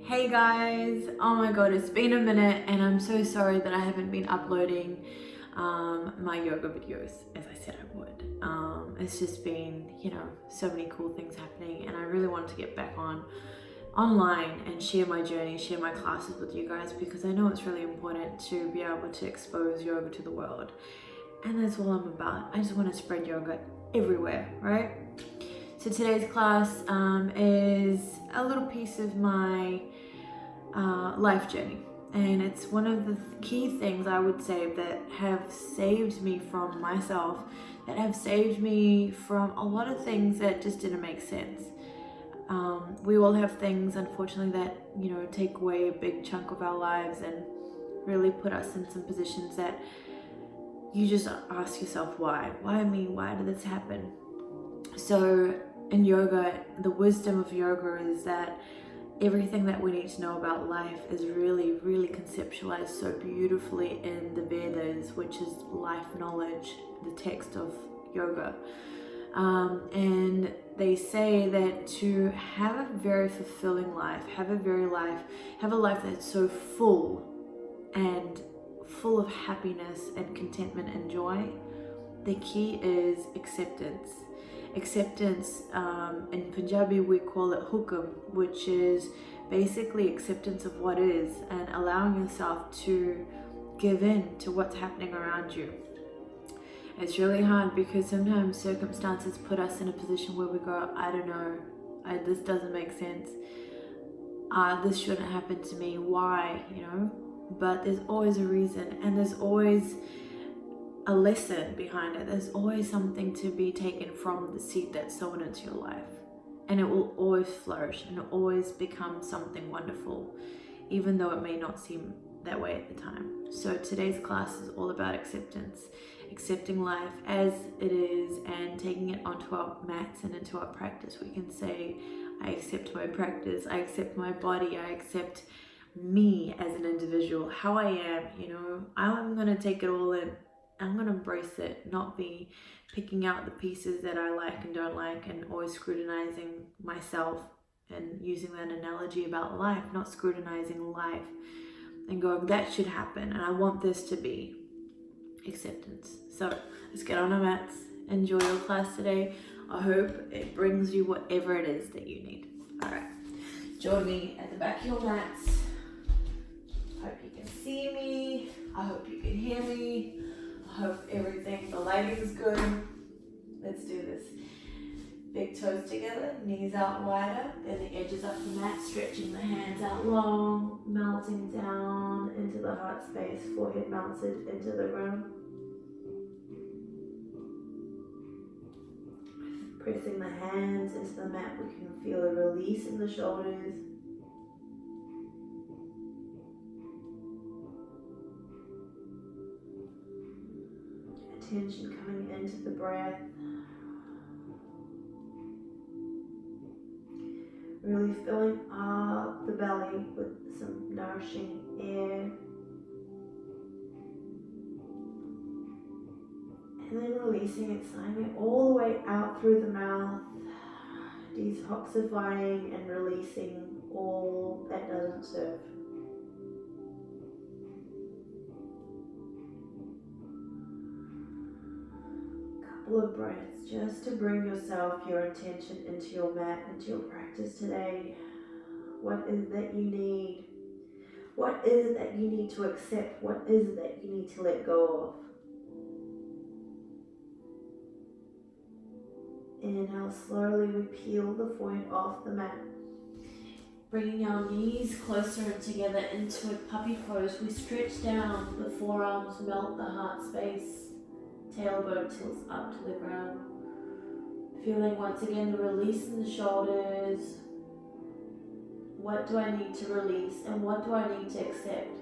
Hey guys, oh my god, it's been a minute and I'm so sorry that I haven't been uploading my yoga videos as I said I would. It's just been, so many cool things happening and I really wanted to get back online and share my journey, share my classes with you guys because I know it's really important to be able to expose yoga to the world. And that's all I'm about. I just want to spread yoga everywhere, right? So today's class is a little piece of my life journey, and it's one of the key things I would say that have saved me from myself, that have saved me from a lot of things that just didn't make sense. We all have things, unfortunately, that take away a big chunk of our lives and really put us in some positions that you just ask yourself, why me, why did this happen? So in yoga, the wisdom of yoga is that everything that we need to know about life is really, really conceptualized so beautifully in the Vedas, which is life knowledge, the text of yoga. And they say that to have a very fulfilling life, have a life that's so full and full of happiness and contentment and joy, the key is acceptance. Acceptance, in Punjabi we call it hukam, which is basically acceptance of what is and allowing yourself to give in to what's happening around you. It's really hard because sometimes circumstances put us in a position where we go, I don't know, this doesn't make sense, this shouldn't happen to me, why, but there's always a reason and there's always a lesson behind it. There's always something to be taken from the seed that's sown into your life, and it will always flourish and always become something wonderful, even though it may not seem that way at the time. So today's class is all about acceptance, accepting life as it is and taking it onto our mats and into our practice. We can say, I accept my practice, I accept my body, I accept me as an individual, how I am, I'm going to take it all in. I'm going to embrace it, not be picking out the pieces that I like and don't like and always scrutinizing myself and using that analogy about life, not scrutinizing life and going, that should happen and I want this to be. Acceptance. So let's get on our mats. Enjoy your class today. I hope it brings you whatever it is that you need. All right. Join me at the back of your mats. Hope you can see me. I hope you can hear me. I hope the lighting is good. Let's do this. Big toes together, knees out wider, then the edges up the mat, stretching the hands out long, melting down into the heart space, forehead mounted into the ground. Pressing the hands into the mat, we can feel a release in the shoulders. Attention coming into the breath. Really filling up the belly with some nourishing air. And then releasing it, signing it all the way out through the mouth, detoxifying and releasing all that doesn't serve. Couple of breaths just to bring yourself, your intention into your mat, into your practice today. What is it that you need? What is it that you need to accept? What is it that you need to let go of? Inhale, slowly we peel the forehead off the mat. Bringing our knees closer together into a puppy pose, we stretch down, the forearms melt the heart space, tailbone tilts up to the ground. Feeling once again the release in the shoulders. What do I need to release and what do I need to accept?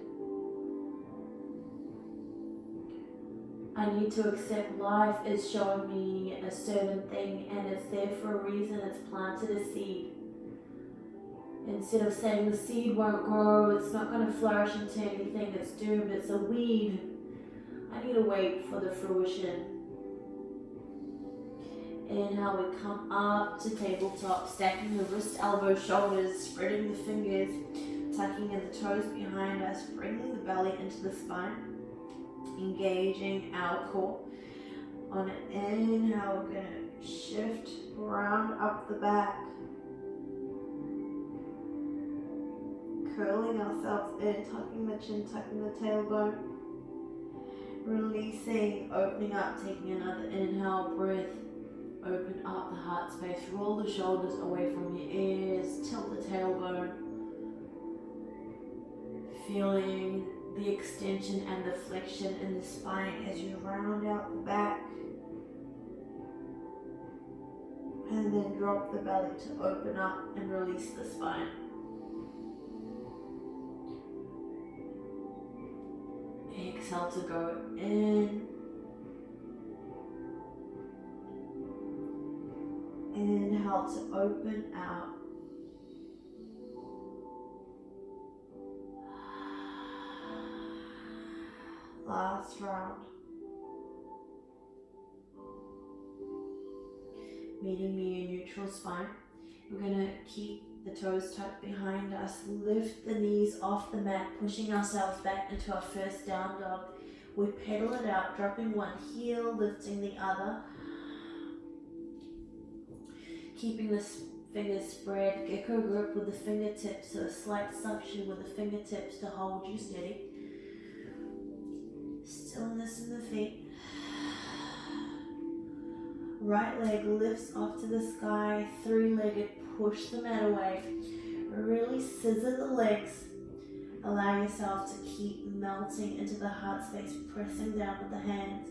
I need to accept life is showing me a certain thing and it's there for a reason. It's planted a seed. Instead of saying the seed won't grow, it's not going to flourish into anything, it's doomed, it's a weed, I need to wait for the fruition. Inhale, we come up to tabletop, stacking the wrist, elbow, shoulders, spreading the fingers, tucking in the toes behind us, bringing the belly into the spine, engaging our core. On an inhale, we're going to shift, round up the back, curling ourselves in, tucking the chin, tucking the tailbone, releasing, opening up, taking another inhale, breath. Open up the heart space, roll the shoulders away from your ears, tilt the tailbone, feeling the extension and the flexion in the spine as you round out the back, and then drop the belly to open up and release the spine. Exhale to go in. Inhale to open out. Last round. Meeting me in neutral spine. We're going to keep the toes tucked behind us. Lift the knees off the mat, pushing ourselves back into our first down dog. We pedal it out, dropping one heel, lifting the other. Keeping the fingers spread, gecko grip with the fingertips, so a slight suction with the fingertips to hold you steady. Stillness in the feet. Right leg lifts off to the sky, three-legged, push the mat away. Really scissor the legs. Allow yourself to keep melting into the heart space, pressing down with the hands.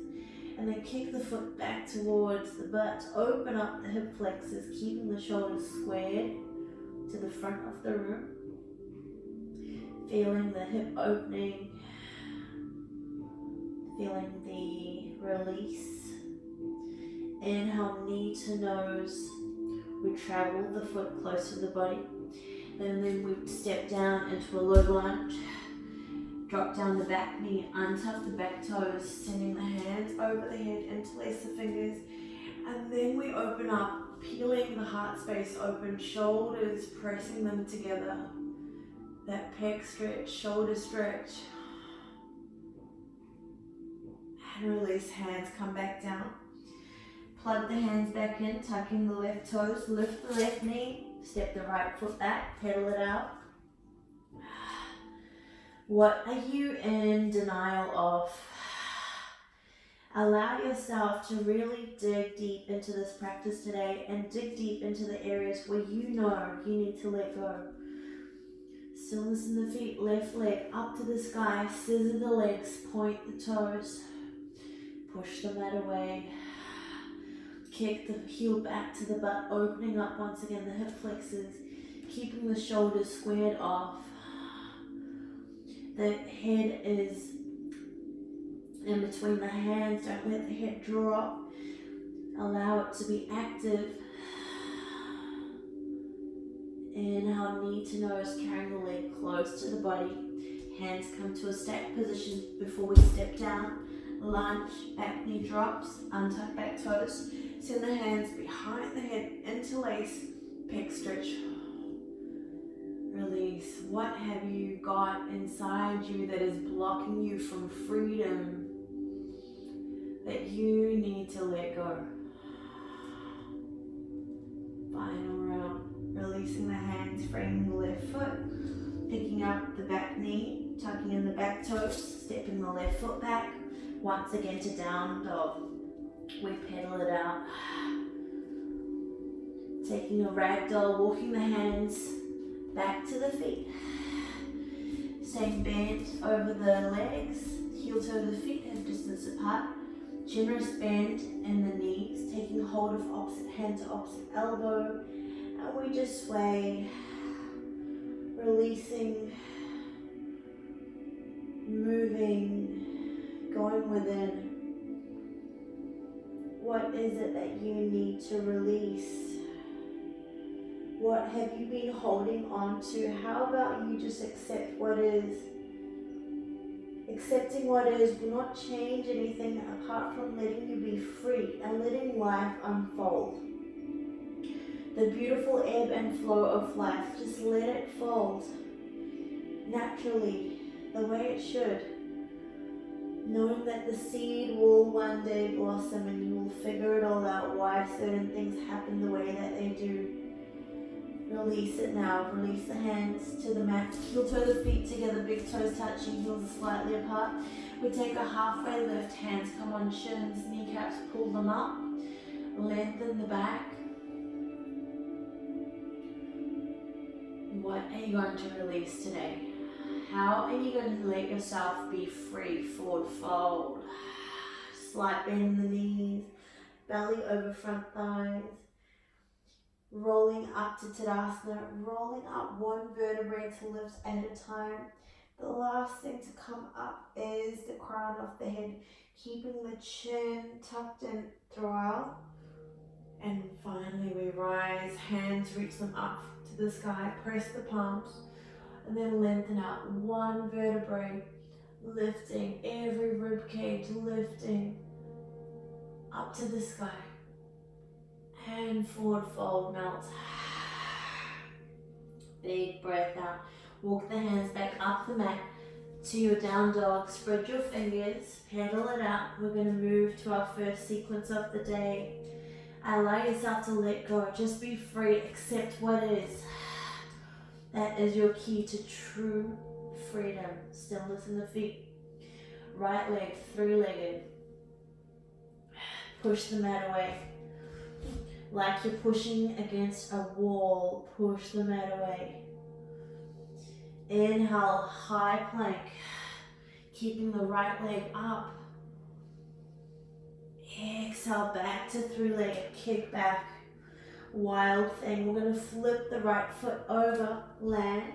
And then kick the foot back towards the butt. Open up the hip flexors, keeping the shoulders squared to the front of the room. Feeling the hip opening. Feeling the release. Inhale, knee to nose. We travel the foot close to the body. And then we step down into a low lunge. Drop down the back knee, untuck the back toes, sending the hands over the head, interlace the fingers, and then we open up, peeling the heart space open, shoulders pressing them together. That pec stretch, shoulder stretch. And release, hands come back down. Plug the hands back in, tucking the left toes, lift the left knee, step the right foot back, pedal it out. What are you in denial of? Allow yourself to really dig deep into this practice today and dig deep into the areas where you know you need to let go. Stillness in the feet, left leg up to the sky, scissor the legs, point the toes, push the mat away, kick the heel back to the butt, opening up once again the hip flexors, keeping the shoulders squared off. The head is in between the hands. Don't let the head drop. Allow it to be active. Inhale, knee to nose, carrying the leg close to the body. Hands come to a stacked position before we step down. Lunge, back knee drops, untuck back toes. Send the hands behind the head, interlace, pec stretch. Release. What have you got inside you that is blocking you from freedom that you need to let go? Final round. Releasing the hands, framing the left foot, picking up the back knee, tucking in the back toes, stepping the left foot back. Once again to down dog. We pedal it out. Taking a ragdoll, walking the hands back to the feet. Staying bent over the legs, heel toe to the feet, hip distance apart. Generous bend in the knees, taking hold of opposite hand to opposite elbow. And we just sway, releasing, moving, going within. What is it that you need to release? What have you been holding on to? How about you just accept what is? Accepting what is will not change anything apart from letting you be free and letting life unfold. The beautiful ebb and flow of life, just let it fold naturally, the way it should. Knowing that the seed will one day blossom and you will figure it all out why certain things happen the way that they do. Release it now. Release the hands to the mat. Heel toe the feet together, big toes touching, heels are slightly apart. We take a halfway lift, hands come on shins, kneecaps, pull them up. Lengthen the back. What are you going to release today? How are you going to let yourself be free? Forward fold. Slight bend in the knees. Belly over front thighs. Rolling up to Tadasana. Rolling up one vertebrae to lift at a time. The last thing to come up is the crown of the head. Keeping the chin tucked in throughout. And finally we rise. Hands reach them up to the sky. Press the palms. And then lengthen out one vertebrae, lifting every rib cage, lifting up to the sky. Hand forward fold, melt. Big breath out. Walk the hands back up the mat to your down dog. Spread your fingers, pedal it out. We're going to move to our first sequence of the day. Allow yourself to let go. Just be free. Accept what is. That is your key to true freedom. Stillness in the feet. Right leg, three-legged. Push the mat away. Like you're pushing against a wall, push the mat away. Inhale, high plank. Keeping the right leg up. Exhale, back to three-legged, kick back. Wild thing. We're going to flip the right foot over, land,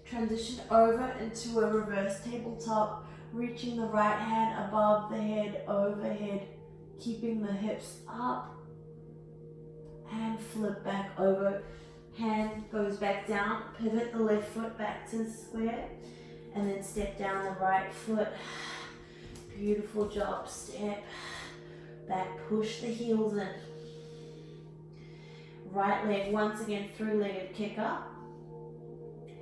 transition over into a reverse tabletop, reaching the right hand above the head, overhead, keeping the hips up, and flip back over. Hand goes back down, pivot the left foot back to square, and then step down the right foot. Beautiful job. Step back, push the heels in. Right leg, once again, three-legged kick up.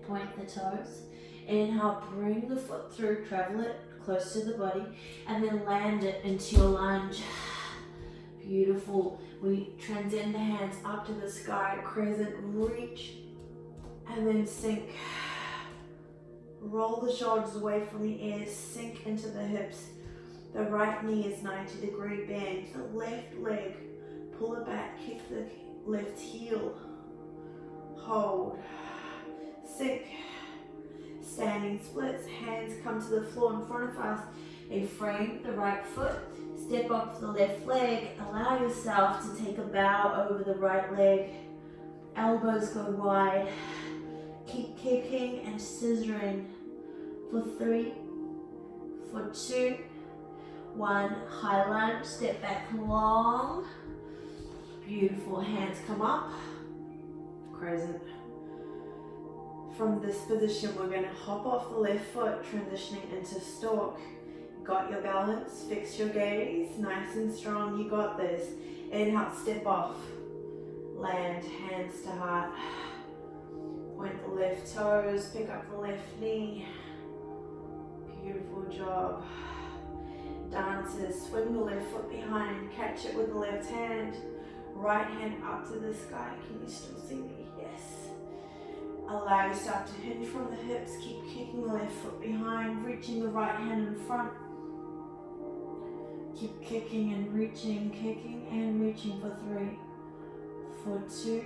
Point the toes. Inhale, bring the foot through, travel it close to the body, and then land it into your lunge. Beautiful. We transcend the hands up to the sky, crescent, reach, and then sink. Roll the shoulders away from the ears, sink into the hips. The right knee is 90-degree bend. The left leg, pull it back, kick the left heel, hold, sink, standing splits, hands come to the floor in front of us, a frame the right foot, step up the left leg, allow yourself to take a bow over the right leg, elbows go wide, keep kicking and scissoring for 3, for 2, 1, high lunge, step back long. Beautiful. Hands come up. Crescent. From this position, we're going to hop off the left foot, transitioning into stalk. Got your balance. Fix your gaze. Nice and strong. You got this. Inhale, step off. Land, hands to heart. Point the left toes. Pick up the left knee. Beautiful job. Dancers, swing the left foot behind. Catch it with the left hand. Right hand up to the sky. Can you still see me? Yes. Allow yourself to hinge from the hips. Keep kicking the left foot behind, reaching the right hand in front. Keep kicking and reaching for 3, for 2,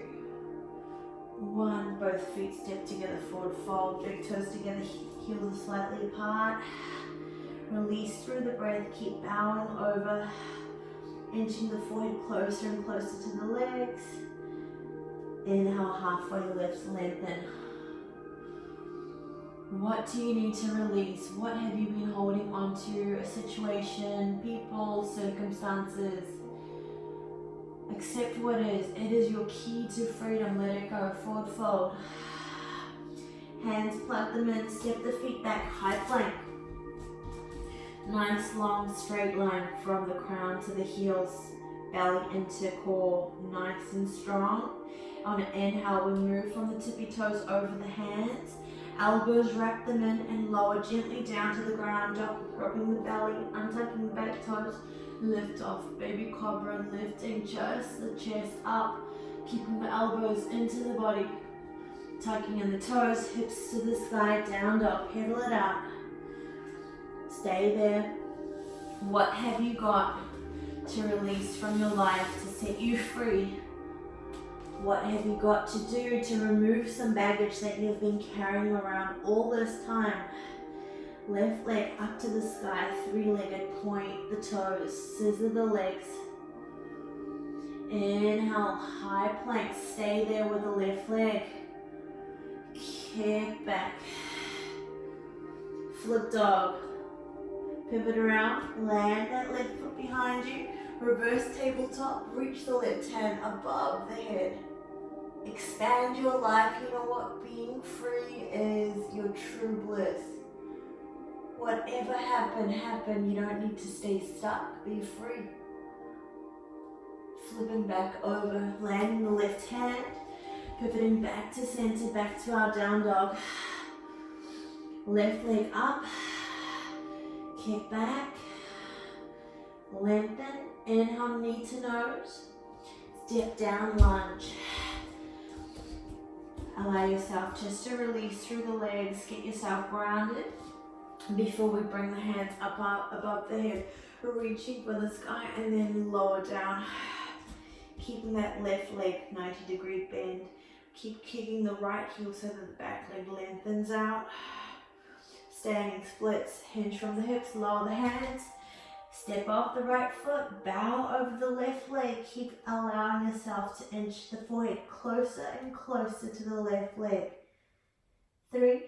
1. Both feet step together, forward fold, big toes together, heels are slightly apart. Release through the breath, keep bowing over. Inching the forehead closer and closer to the legs. Inhale, halfway lift, lengthen. What do you need to release? What have you been holding on to? A situation, people, circumstances. Accept what is. It is your key to freedom. Let it go. Forward fold. Hands, plug them in. Step the feet back. High plank. Nice long straight line from the crown to the heels, belly into core, nice and strong. On an inhale, we move from the tippy toes over the hands, elbows wrap them in and lower gently down to the ground, dropping the belly, untucking the back toes, lift off, baby cobra, lifting just the chest up, keeping the elbows into the body, tucking in the toes, hips to the sky, down dog, pedal it out. Stay there. What have you got to release from your life to set you free? What have you got to do to remove some baggage that you've been carrying around all this time? Left leg up to the sky, three-legged, point the toes, scissor the legs. Inhale, high plank, stay there with the left leg. Kick back. Flip dog. Pivot around, land that left foot behind you. Reverse tabletop, reach the left hand above the head. Expand your life. You know what? Being free is your true bliss. Whatever happened, happened. You don't need to stay stuck. Be free. Flipping back over, landing the left hand, pivoting back to center, back to our down dog. Left leg up, kick back, lengthen, inhale knee to nose, step down lunge. Allow yourself just to release through the legs, get yourself grounded before we bring the hands up above the head, reaching for the sky and then lower down. Keeping that left leg 90-degree bend. Keep kicking the right heel so that the back leg lengthens out. Standing splits, hinge from the hips, lower the hands. Step off the right foot, bow over the left leg. Keep allowing yourself to inch the forehead closer and closer to the left leg. 3,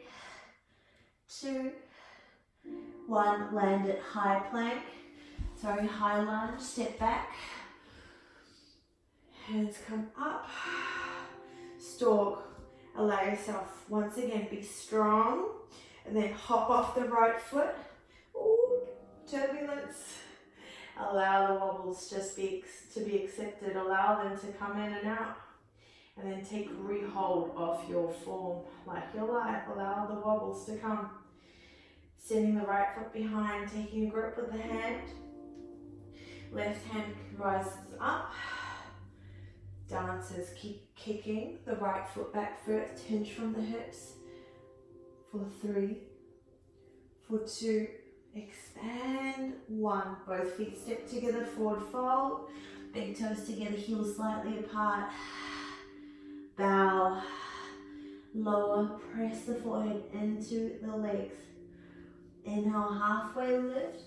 2, 1. Land it high plank. High lunge, step back. Hands come up. Stalk. Allow yourself, once again, be strong. And then hop off the right foot. Ooh, turbulence. Allow the wobbles just to be accepted. Allow them to come in and out. And then take re-hold off your form like your life. Allow the wobbles to come. Sending the right foot behind, taking a grip with the hand. Left hand rises up. Dancers, keep kicking the right foot back first. Hinge from the hips. For 3, for 2, expand. 1. Both feet step together, forward fold. Big toes together, heels slightly apart. Bow. Lower, press the forehead into the legs. Inhale, halfway lift.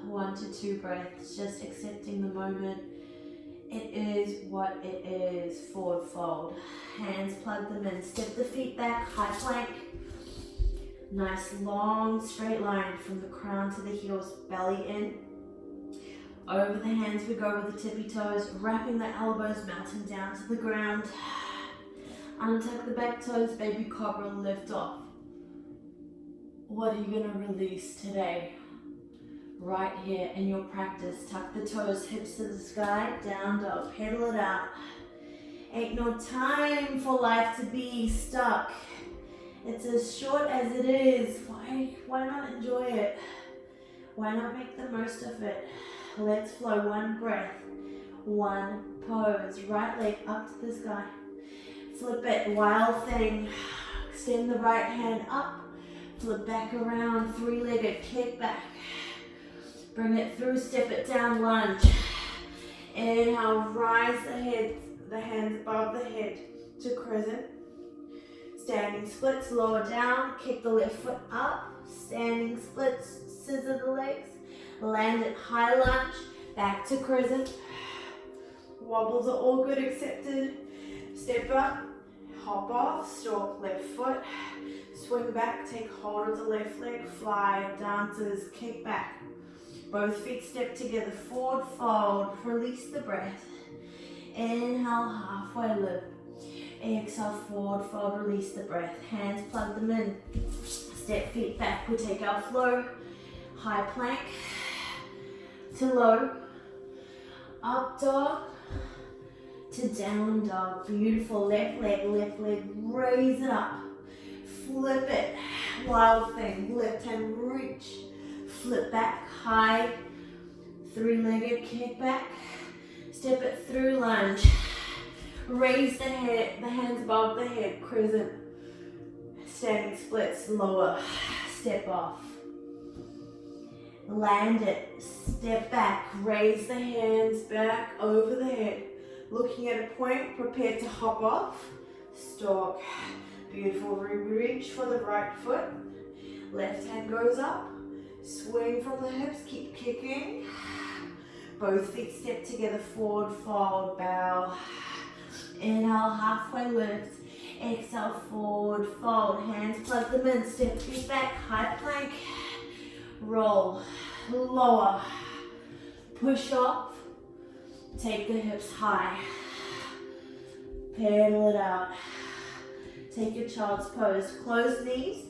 1 to 2 breaths, just accepting the moment. It is what it is. Forward fold. Hands plug them in. Step the feet back, high plank. Nice long straight line from the crown to the heels, belly in. Over the hands we go with the tippy toes, wrapping the elbows, melting down to the ground. Untuck the back toes, baby cobra, lift off. What are you going to release today? Right here in your practice, tuck the toes, hips to the sky, down dog, pedal it out. Ain't no time for life to be stuck. It's as short as it is. Why not enjoy it? Why not make the most of it? Let's flow. 1 breath, 1 pose. Right leg up to the sky. Flip it, wild thing. Extend the right hand up. Flip back around, 3-legged, kick back. Bring it through, step it down, lunge. Inhale, rise the hands above the head to crescent. Standing splits, lower down, kick the left foot up. Standing splits, scissor the legs. Land it, high lunge, back to crescent. Wobbles are all good, accepted. Step up, hop off, stalk left foot. Swing back, take hold of the left leg, fly, dancers, kick back. Both feet step together, forward fold, release the breath. Inhale, halfway lift. Exhale, forward fold, release the breath. Hands plug them in. Step feet back, we take our flow. High plank to low. Up dog to down dog. Beautiful. Left leg, raise it up. Flip it. Wild thing. Left hand reach. Flip back. High. Three-legged kick back. Step it through lunge. Raise the head, the hands above the head. Crescent. Standing splits. Lower. Step off. Land it. Step back. Raise the hands back over the head. Looking at a point, prepare to hop off. Stalk. Beautiful. Reach for the right foot. Left hand goes up. Swing from the hips. Keep kicking. Both feet step together. Forward fold. Bow. Inhale. Halfway lift. Exhale. Forward fold. Hands plug them in. Step feet back. High plank. Roll. Lower. Push off. Take the hips high. Pedal it out. Take your child's pose. Closed knees.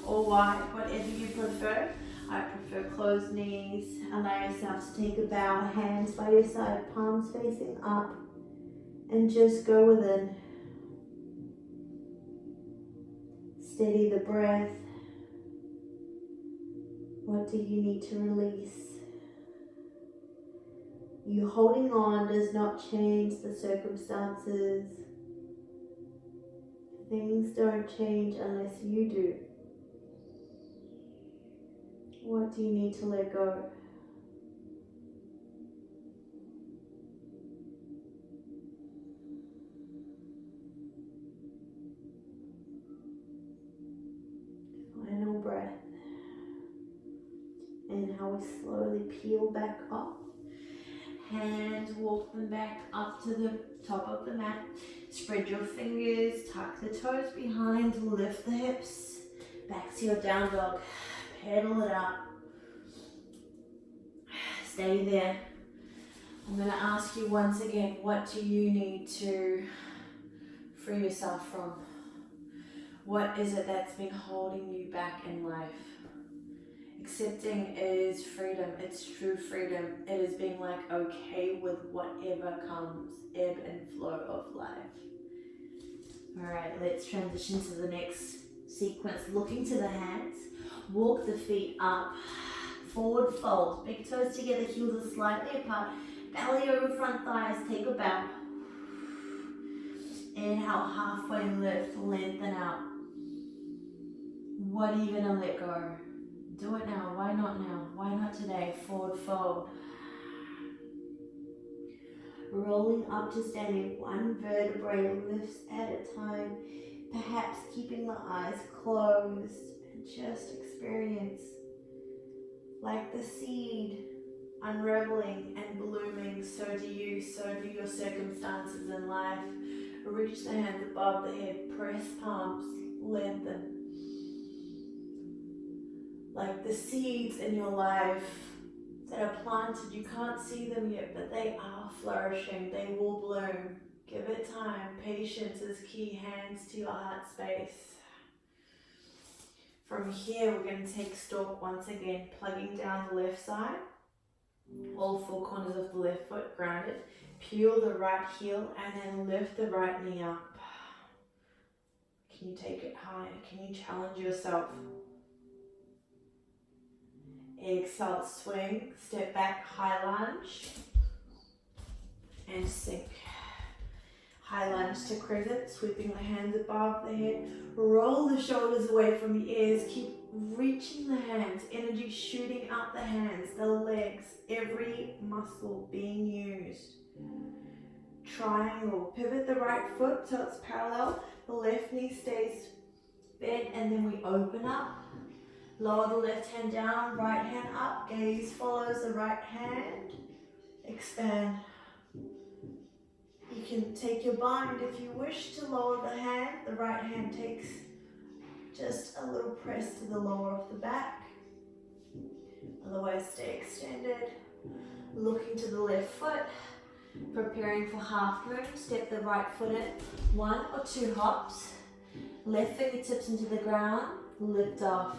Or wide, whatever you prefer. I prefer closed knees. Allow yourself to take a bow. Hands by your side. Palms facing up. And just go within. Steady the breath. What do you need to release? You holding on does not change the circumstances. Things don't change unless you do. What do you need to let go? Final breath. And how we slowly peel back up. Hands, walk them back up to the top of the mat. Spread your fingers, tuck the toes behind, lift the hips. Back to your down dog. Pedal it out. Stay there. I'm going to ask you once again, what do you need to free yourself from? What is it that's been holding you back in life? Accepting is freedom. It's true freedom. It is being like okay with whatever comes, ebb and flow of life. Alright, let's transition to the next sequence. Looking to the hands. Walk the feet up. Forward fold. Big toes together, heels are slightly apart. Belly over front thighs. Take a bow. Inhale, halfway lift, lengthen out. What are you going to let go? Do it now. Why not now? Why not today? Forward fold. Rolling up to standing, one vertebrae lifts at a time. Perhaps keeping the eyes closed and just experience. Like the seed unraveling and blooming, so do you, so do your circumstances in life. Reach the hands above the head, press palms, lengthen. Like the seeds in your life that are planted, you can't see them yet, but they are flourishing, they will bloom. Give it time. Patience is key. Hands to your heart space. From here, we're going to take stalk once again, plugging down the left side. All four corners of the left foot grounded. Peel the right heel and then lift the right knee up. Can you take it higher? Can you challenge yourself? Exhale, swing, step back, high lunge, and sink. High lunge to crescent, sweeping the hands above the head. Roll the shoulders away from the ears. Keep reaching the hands, energy shooting out the hands, the legs, every muscle being used. Triangle, pivot the right foot so it's parallel. The left knee stays bent and then we open up. Lower the left hand down, right hand up, gaze follows the right hand. Expand. You can take your bind if you wish to lower the hand. The right hand takes just a little press to the lower of the back. Otherwise, stay extended. Looking to the left foot. Preparing for half moon. Step the right foot in. 1 or 2 hops. Left fingertips into the ground, lift off.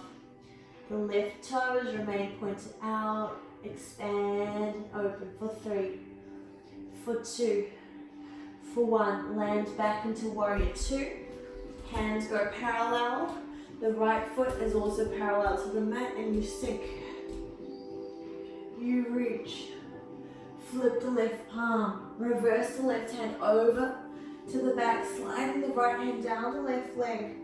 The left toes remain pointed out, expand, open for 3, for 2, for 1. Land back into warrior 2. Hands go parallel. The right foot is also parallel to the mat and you sink. You reach. Flip the left palm. Reverse the left hand over to the back, sliding the right hand down the left leg.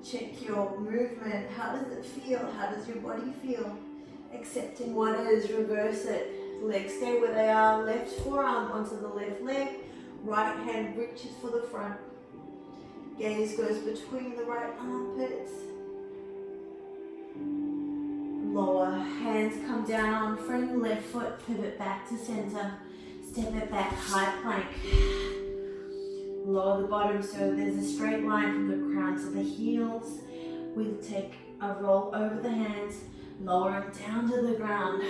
Check your movement. How does it feel? How does your body feel? Accepting what is, reverse it. Legs stay where they are. Left forearm onto the left leg. Right hand reaches for the front. Gaze goes between the right armpits. Lower. Hands come down. Front left foot. Pivot back to center. Step it back. High plank. Lower the bottom so there's a straight line from the crown to the heels. We'll take a roll over the hands, lowering down to the ground.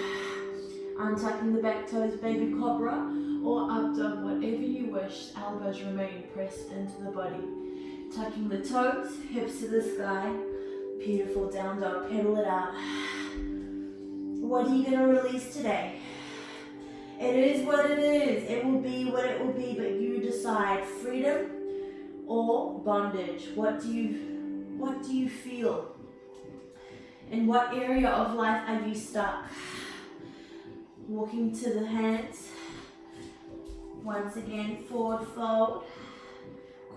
Untucking the back toes, baby cobra, or up dog, whatever you wish. Elbows remain pressed into the body. Tucking the toes, hips to the sky. Beautiful down dog, pedal it out. What are you going to release today? It is what it is. It will be what it will be, but you decide freedom or bondage. What do you feel? In what area of life are you stuck? Walking to the hands. Once again, forward fold.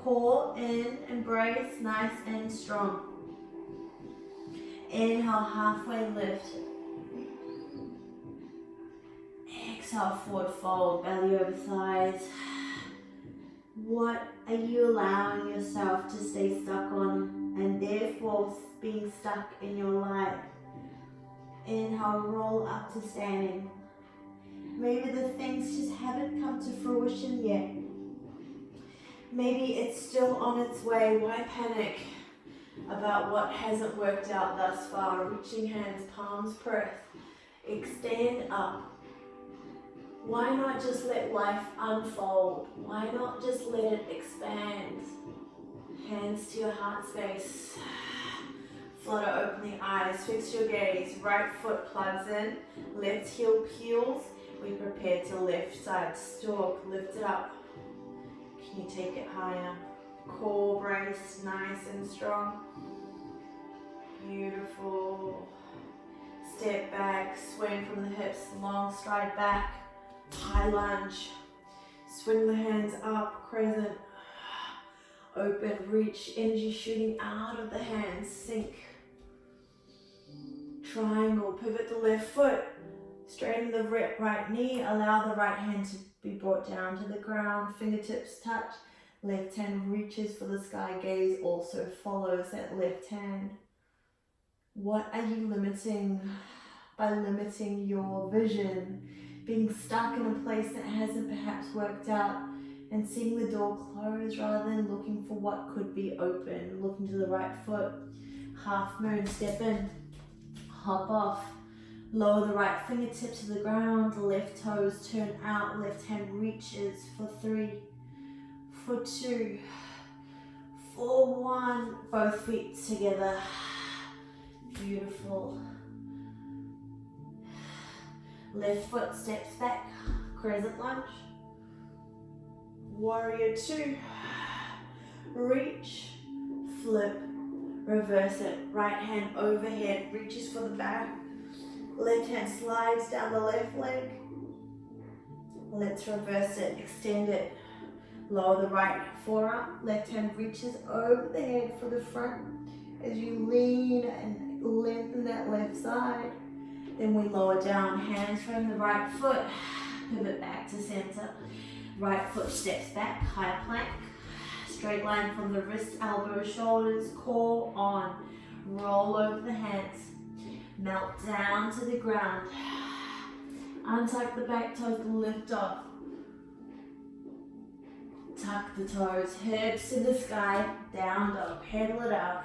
Core in, embrace, nice and strong. Inhale, halfway lift. Exhale, forward fold, belly over thighs. What are you allowing yourself to stay stuck on and therefore being stuck in your life? Inhale, roll up to standing. Maybe the things just haven't come to fruition yet. Maybe it's still on its way. Why panic about what hasn't worked out thus far? Reaching hands, palms pressed. Extend up. Why not just let life unfold? Why not just let it expand? Hands to your heart space. Flutter open the eyes, fix your gaze. Right foot plugs in, left heel peels. We prepare to left side stalk, lift it up. Can you take it higher? Core brace, nice and strong. Beautiful. Step back, swing from the hips, long stride back. High lunge. Swing the hands up, crescent. Open, reach, energy shooting out of the hands, sink. Triangle, pivot the left foot. Straighten the right knee, allow the right hand to be brought down to the ground. Fingertips touch, left hand reaches for the sky. Gaze also follows that left hand. What are you limiting by limiting your vision? Being stuck in a place that hasn't perhaps worked out and seeing the door close rather than looking for what could be open. Looking to the right foot, half moon, step in, hop off, lower the right fingertips to the ground, left toes turn out, left hand reaches for 3, for 2, for 1, both feet together. Beautiful. Left foot steps back, crescent lunge. Warrior 2. Reach, flip, reverse it. Right hand overhead, reaches for the back. Left hand slides down the left leg. Let's reverse it, extend it. Lower the right forearm, left hand reaches over the head for the front as you lean and lengthen that left side. Then we lower down, hands from the right foot, pivot back to center. Right foot steps back, high plank. Straight line from the wrist, elbow, shoulders, core on. Roll over the hands. Melt down to the ground. Untuck the back toes to lift off. Tuck the toes, hips to the sky, down dog, pedal it out.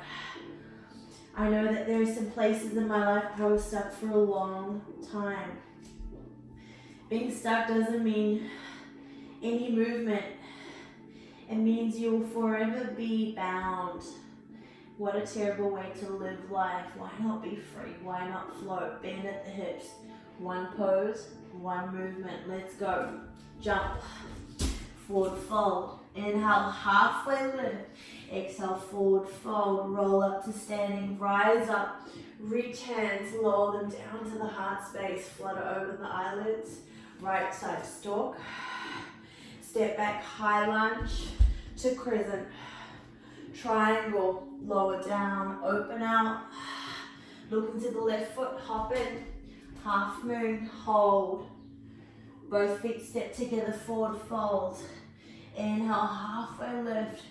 I know that there are some places in my life I was stuck for a long time. Being stuck doesn't mean any movement. It means you will forever be bound. What a terrible way to live life. Why not be free? Why not float? Bend at the hips. One pose, one movement. Let's go. Jump. Forward fold. Inhale, halfway lift. Exhale, forward fold. Roll up to standing. Rise up. Reach hands. Lower them down to the heart space. Flutter over the eyelids. Right side stalk. Step back, high lunge to crescent. Triangle, lower down, open out. Look into the left foot, hop in. Half moon, hold. Both feet step together, forward fold. Inhale, halfway lift.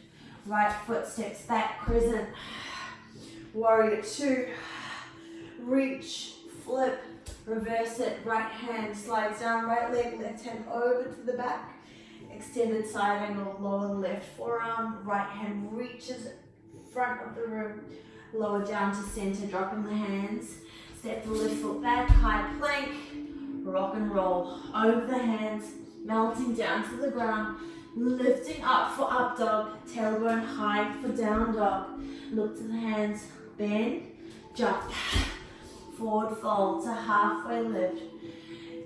Right foot steps back, crescent. Warrior two. Reach, flip, reverse it. Right hand slides down, right leg, left hand over to the back. Extended side angle, lower left forearm. Right hand reaches front of the room. Lower down to center, dropping the hands. Step the left foot back, high plank. Rock and roll over the hands, melting down to the ground. Lifting up for up dog, tailbone high for down dog. Look to the hands, bend, jump. Forward fold to halfway lift.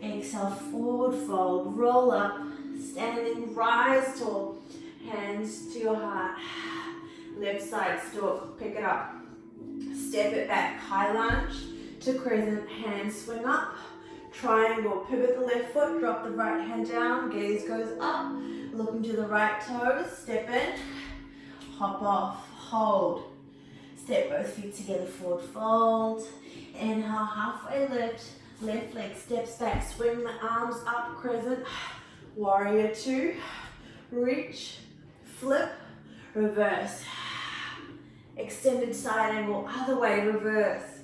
Exhale, forward fold, roll up. Standing, rise tall. Hands to your heart. Left side stalk, pick it up. Step it back, high lunge to crescent. Hands swing up. Triangle, pivot the left foot, drop the right hand down. Gaze goes up. Looking to the right toes, step in. Hop off, hold. Step both feet together, forward fold. Inhale, halfway lift. Left leg steps back, swing the arms up, crescent. Warrior two. Reach, flip, reverse. Extended side angle, other way, reverse.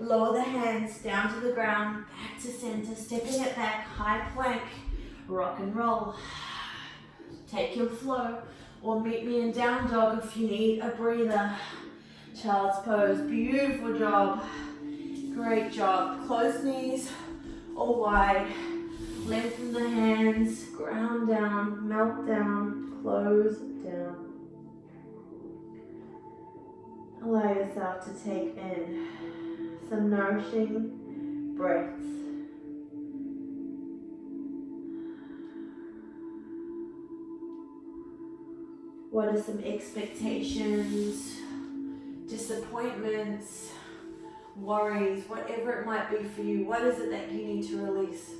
Lower the hands down to the ground, back to center, stepping it back, high plank, rock and roll. Take your flow, or meet me in down dog if you need a breather. Child's pose, beautiful job. Great job. Close knees or wide. Lengthen the hands, ground down, melt down, close down. Allow yourself to take in some nourishing breaths. What are some expectations, disappointments, worries, whatever it might be for you? What is it that you need to release?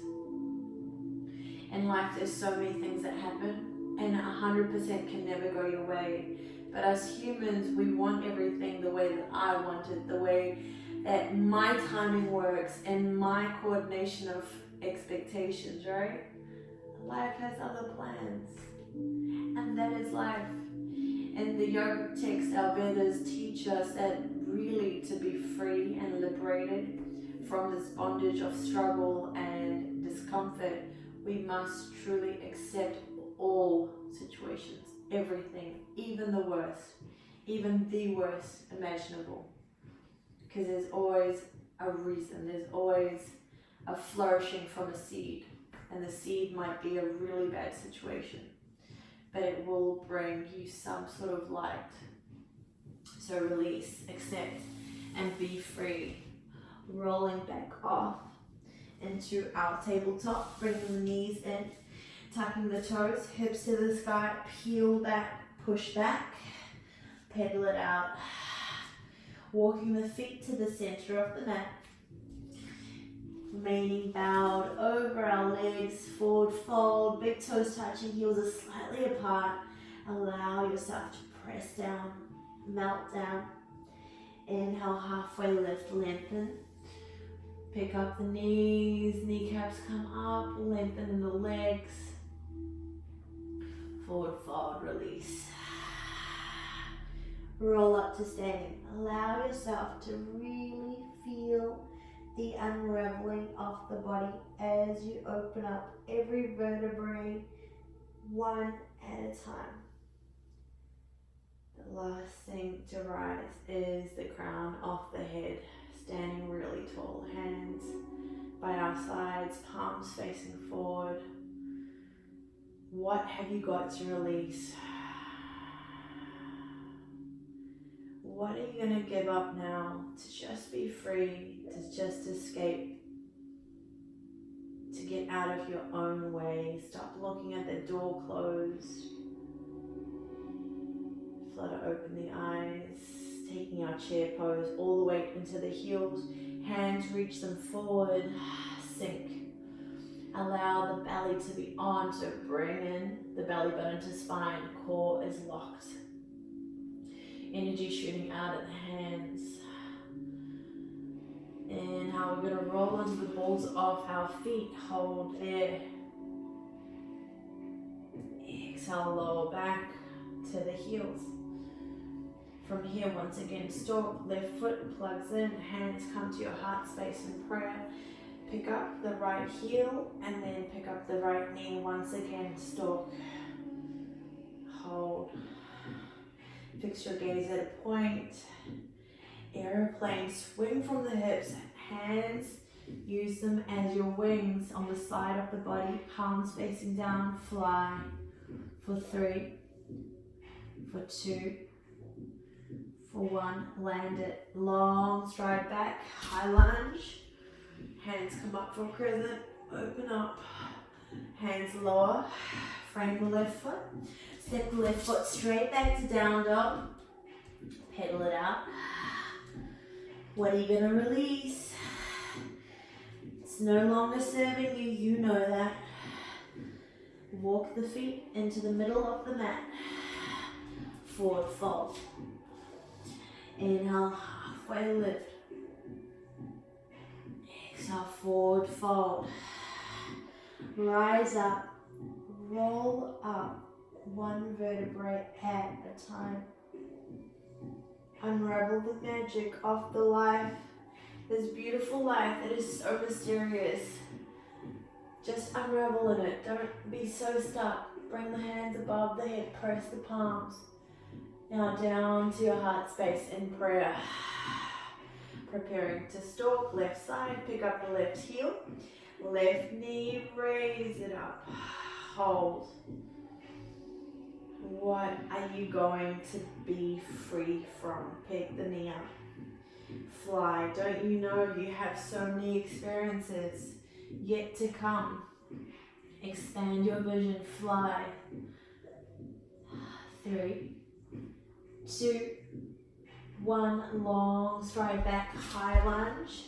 In life, there's so many things that happen, and 100% can never go your way. But as humans, we want everything the way that I want it, the way that my timing works, and my coordination of expectations, right? Life has other plans, and that is life. And the yogic text, our Vedas teach us that really to be free and liberated from this bondage of struggle and discomfort, we must truly accept all situations, everything, even the worst imaginable. Because there's always a reason, there's always a flourishing from a seed. And the seed might be a really bad situation, but it will bring you some sort of light. So release, accept, and be free. Rolling back off into our tabletop, bringing the knees in, tucking the toes, hips to the sky, peel back, push back, pedal it out. Walking the feet to the center of the mat. Remaining bowed over our legs, forward fold, big toes touching, heels are slightly apart. Allow yourself to press down, melt down. Inhale, halfway lift, lengthen. Pick up the knees, kneecaps come up, lengthen in the legs. Forward fold, release. Roll up to standing. Allow yourself to really feel the unraveling of the body as you open up every vertebrae one at a time. The last thing to rise is the crown of the head, standing really tall, hands by our sides, palms facing forward. What have you got to release? What are you going to give up now to just be free, to just escape, to get out of your own way? Stop looking at the door closed. Flutter open the eyes, taking our chair pose all the way into the heels. Hands reach them forward, sink. Allow the belly to be on, so bring in the belly button to spine, core is locked. Energy shooting out at the hands. Inhale, we're going to roll onto the balls of our feet, hold there. Exhale, lower back to the heels. From here, once again, stalk, left foot plugs in, hands come to your heart space in prayer. Pick up the right heel and then pick up the right knee. Once again, stalk, hold. Fix your gaze at a point. Airplane, swing from the hips, hands, use them as your wings on the side of the body, palms facing down, fly for 3, for 2, for 1, land it, long stride back, high lunge, hands come up for crescent, open up, hands lower, frame the left foot, step the left foot straight back to down dog, pedal it out. What are you going to release? It's no longer serving you, you know that. Walk the feet into the middle of the mat, forward fold. Inhale, halfway lift. Exhale, forward fold. Rise up, roll up, one vertebrae at a time. Unravel the magic of the life, this beautiful life that is so mysterious. Just unravel in it, don't be so stuck. Bring the hands above the head, press the palms. Now down to your heart space in prayer. Preparing to stalk, left side, pick up the left heel, left knee, raise it up, hold. What are you going to be free from? Pick the knee up. Fly. Don't you know you have so many experiences yet to come? Expand your vision. Fly. 3, 2, 1. Long stride back. High lunge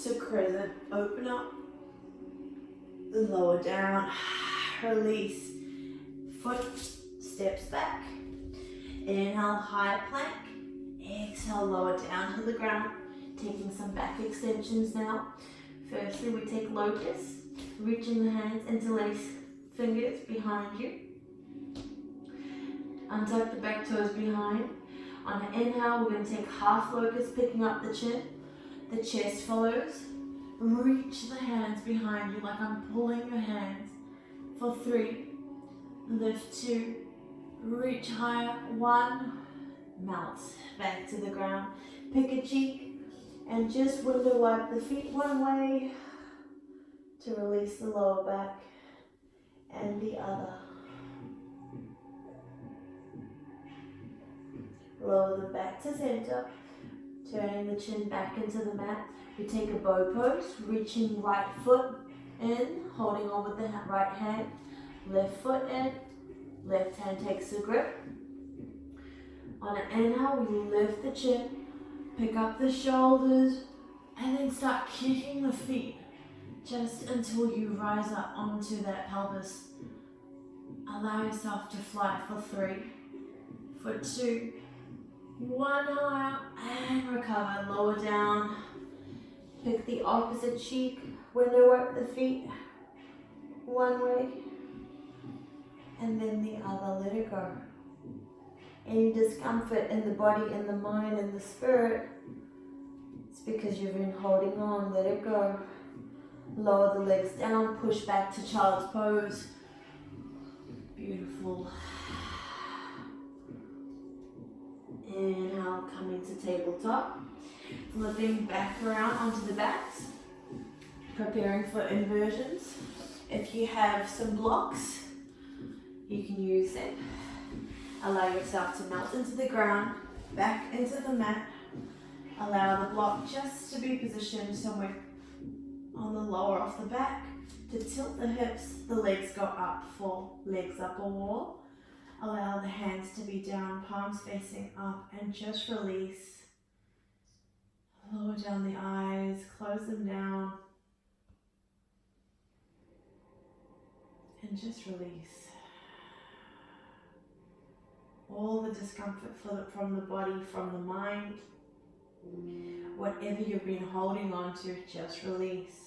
to crescent. Open up. Lower down. Release. Foot steps back. Inhale, high plank. Exhale, lower down to the ground. Taking some back extensions now. Firstly, we take locust, reaching the hands, interlace fingers behind you. Untuck the back toes behind. On an inhale, we're going to take half locust, picking up the chin. The chest follows. Reach the hands behind you like I'm pulling your hands. For 3, lift 2, reach higher, 1, melt back to the ground. Pick a cheek and just window wipe the feet one way to release the lower back and the other. Lower the back to center, turning the chin back into the mat. We take a bow pose, reaching right foot in, holding on with the right hand, left foot in, left hand takes the grip. On an inhale, we lift the chin, pick up the shoulders, and then start kicking the feet just until you rise up onto that pelvis. Allow yourself to fly for 3, for 2, 1 higher, and recover. Lower down. Pick the opposite cheek, window wipe the feet one way, and then the other. Let it go. Any discomfort in the body, in the mind, in the spirit, it's because you've been holding on. Let it go. Lower the legs down, push back to child's pose. Beautiful. Inhale, coming to tabletop. Flipping back around onto the backs. Preparing for inversions. If you have some blocks, you can use them. Allow yourself to melt into the ground. back into the mat. Allow the block just to be positioned somewhere on the lower of the back. To tilt the hips, the legs go up for legs up a wall. Allow the hands to be down, palms facing up, and just release. Lower down the eyes, close them down, and just release. All the discomfort from the body, from the mind, whatever you've been holding on to, just release.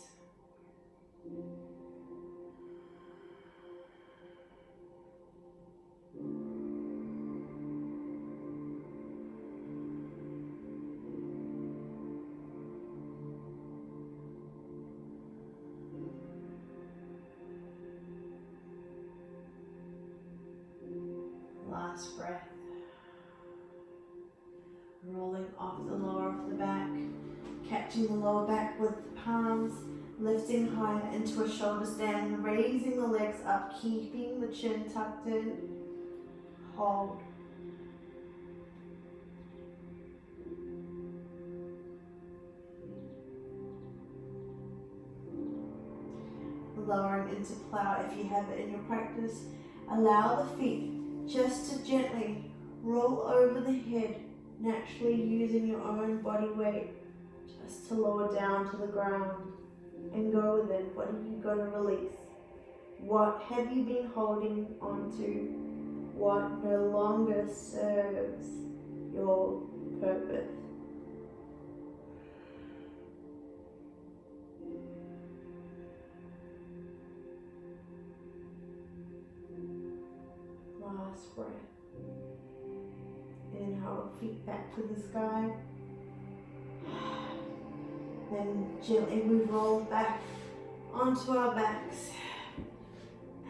Last breath. Rolling off the lower of the back, catching the lower back with the palms, lifting higher into a shoulder stand, raising the legs up, keeping the chin tucked in. Hold. Lowering into plow if you have it in your practice. Allow the feet just to gently roll over the head, naturally using your own body weight just to lower down to the ground and go within. What are you going to release? What have you been holding on to? What no longer serves your purpose? Last breath. Inhale, feet back to the sky. Then gently we roll back onto our backs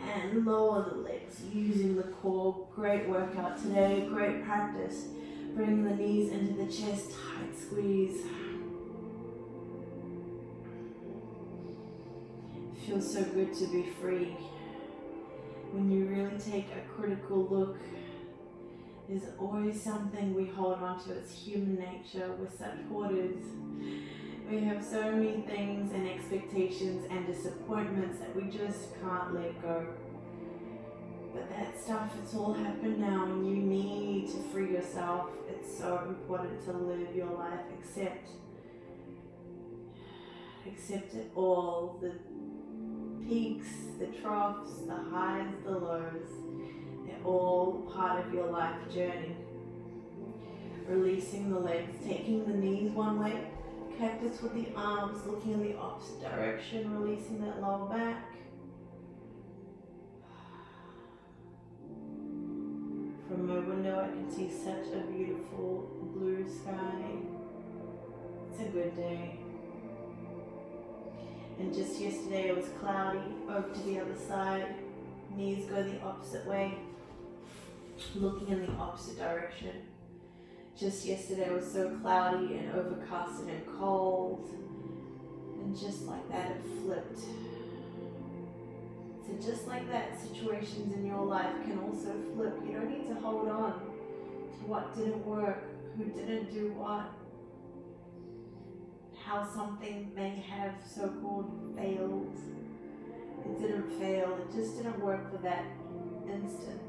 and lower the legs using the core. Great workout today, great practice. Bring the knees into the chest, tight squeeze. Feels so good to be free. When you really take a critical look, there's always something we hold on to. It's human nature. We're such hoarders. We have so many things and expectations and disappointments that we just can't let go. But that stuff, it's all happened now and you need to free yourself. It's so important to live your life. Accept it all. The peaks, the troughs, the highs, the lows. They're all part of your life journey. Releasing the legs, taking the knees one way, cactus with the arms, looking in the opposite direction, releasing that lower back. From my window I can see such a beautiful blue sky. It's a good day. And just yesterday it was cloudy, over to the other side. Knees go the opposite way, looking in the opposite direction. Just yesterday it was so cloudy and overcasted and cold. And just like that it flipped. So just like that, situations in your life can also flip. You don't need to hold on to what didn't work, who didn't do what, how something may have so-called failed. It didn't fail, it just didn't work for that instant.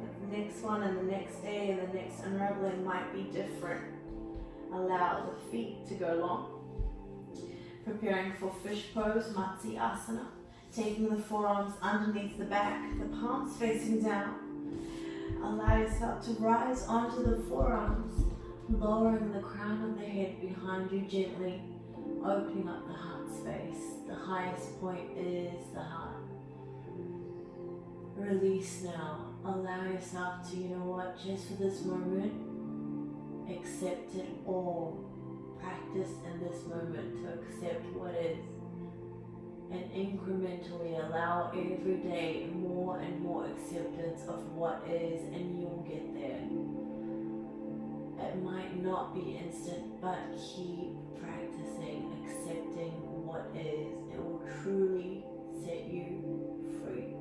But the next one and the next day and the next unraveling might be different. Allow the feet to go long. Preparing for fish pose, Matsyasana. Taking the forearms underneath the back, the palms facing down. Allow yourself to rise onto the forearms, lowering the crown of the head behind you gently, opening up the heart space. The highest point is the heart. Release now. Allow yourself to, just for this moment, accept it all. Practice in this moment to accept what is. And incrementally allow every day more and more acceptance of what is, and you'll get there. It might not be instant, but keep practicing, accepting what is. It will truly set you free.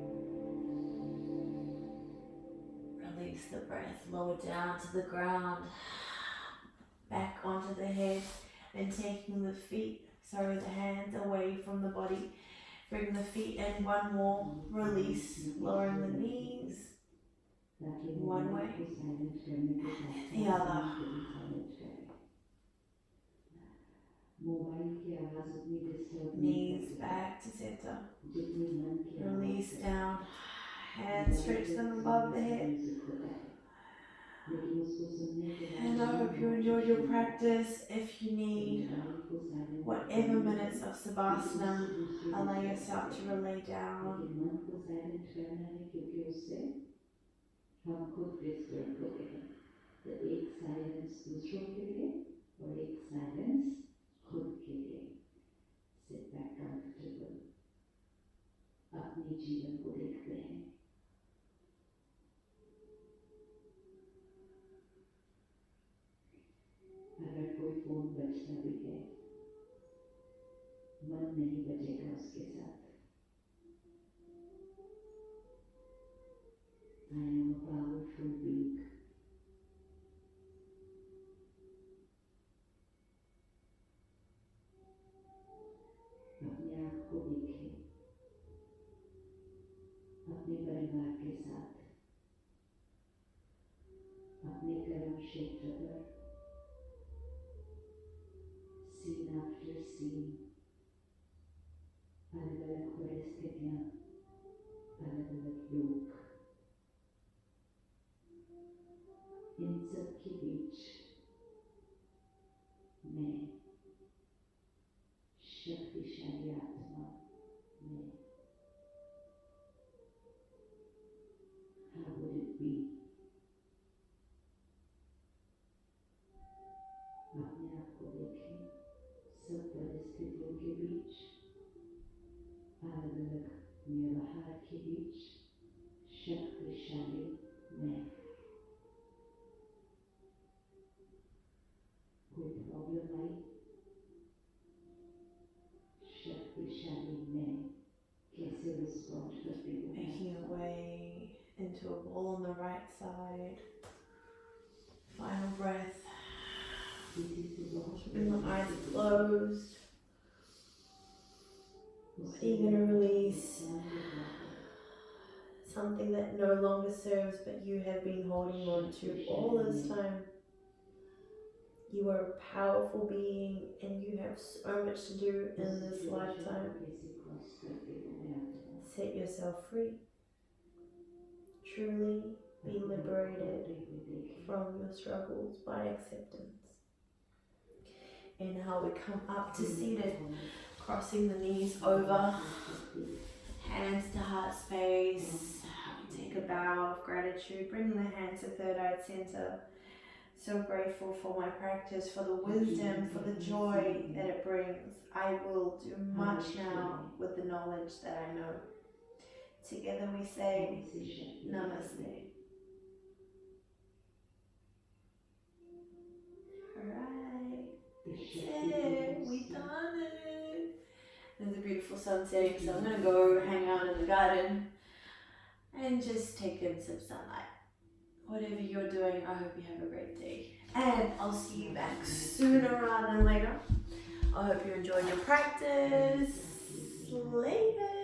Release Release the breath, lower down to the ground, back onto the head, and taking the hands away from the body. Bring the feet in, one more, release, lowering the knees, one way, the other. Knees back to center, release down, hands stretch them above the head. And I hope you enjoyed your practice. If you need whatever minutes of Savasana, allow yourself to lay down. हम खुद disturb हो गए तो एक silence दूसरों के लिए और एक साइलेंस खुद के लिए सिट बैक कंफर्टेबल अपने जीवन को देखते हैं अगर कोई फोन बजता भी है मन नहीं बजेगा उसके साथ I am a powerful being. अपने आप को देखें, अपने परिवार के साथ, अपने कर्म क्षेत्र पर, scene after scene, अलग-अलग परिस्थितियां, अलग-अलग लोग, इन सब के बीच मैं शक्तिशाली आत्मा में how would it be अपने आप को देखें सब परिस्थितियों के बीच अलग-अलग व्यवहार के बीच शक्तिशाली मैं कोई प्रॉब्लम आई शक्तिशाली मैं कैसे रिस्पॉन्ड करती हूँ Making your way into a ball on the right side. Final breath. Keeping the eyes closed. What are you going to release? Something that no longer serves but you have been holding on to all this time. You are a powerful being and you have so much to do in this lifetime. Set yourself free. Truly be liberated from your struggles by acceptance. Inhale, we come up to seated, crossing the knees over, hands to heart space. Take a bow of gratitude, bringing the hands to third eye center. So grateful for my practice, for the wisdom, for the joy that it brings. I will do much now with the knowledge that I know. Together we say, Namaste. Alright, that's it, we done it. There's a beautiful sun setting, so I'm going to go hang out in the garden and just take in some sunlight. Whatever you're doing, I hope you have a great day. And I'll see you back sooner rather than later. I hope you enjoyed your practice. Later.